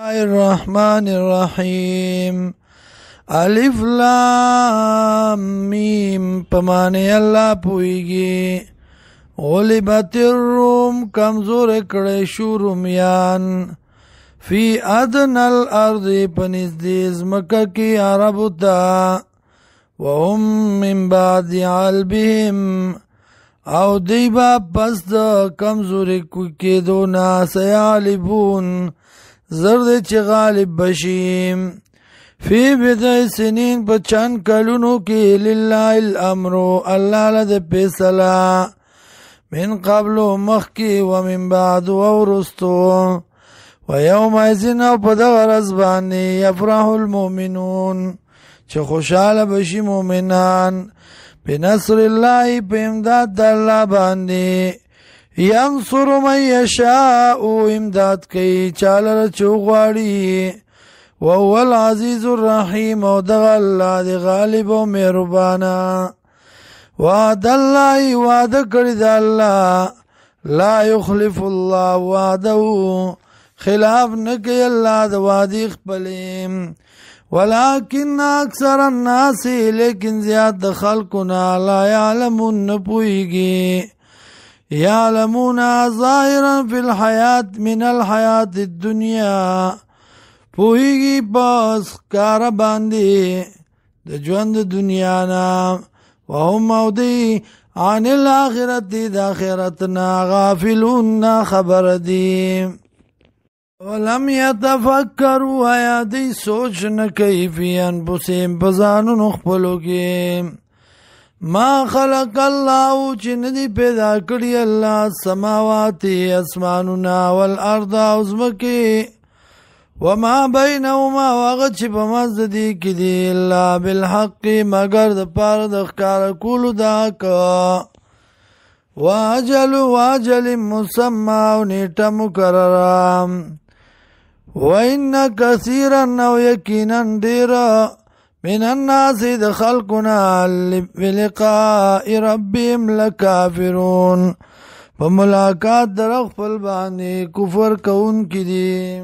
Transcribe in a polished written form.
الرحمن الرحیم الف لام میم پمانه الله پویږي غلبت الروم کمزور کړي شو رومیان فی ادنى الارض پنځدې ځمکه کې عربو ته وهم من بعد غلبهم او دیبا پس د کمزوري کېدو نه سیغلبون زرد چه غالب بشیم فی بضع سنین پا چند کلونو کی للہ الامرو اللہ لد پیسلا من قبل مخی ومن بعد ورستو ویوم ایزن او پا دغرز بانی یفرح المؤمنون چه خوشحال بشی مومنان بنصر اللہ پا امداد دا اللہ باندی ینصر من یشاء امداد کئی چالر چوغواړي وهو العزیز الرحیم او دغه الله دی غالب او مهربانا وعد الله وعده کړی د الله لا یخلف الله وعده خلاف نه کوي الله د وعده خپلې ولكن اکثر الناس لیکن زیاد د خلقنا لا يعلمون نه پوهیږي یعلمون ظاهرا فی الحیات من الحیات الدنیا پوهیږي بس کار باندې د ژوند دنیا نا وهم او دی عن الاخرت د اخرتنا غافلون خبر دی ولم يتفکروا یا دی سوچ نه کوي فی انفسهم بزانو خپلو کې ما خلق الله چې ندی پیدا کړی الله السماوات اسماننا والارض ازمکی وما بینهما واغ چې په مزد دی کې دی الا بالحق مگر د پاره د ښکار کولو دا کا واجل مسمى او نیټه مقرره وان کثیرا او یقینا ډیره من الناس د خلقنا بلقاء ربهم لکافرون په ملاقات در خپل باندې کفر کوونکي دي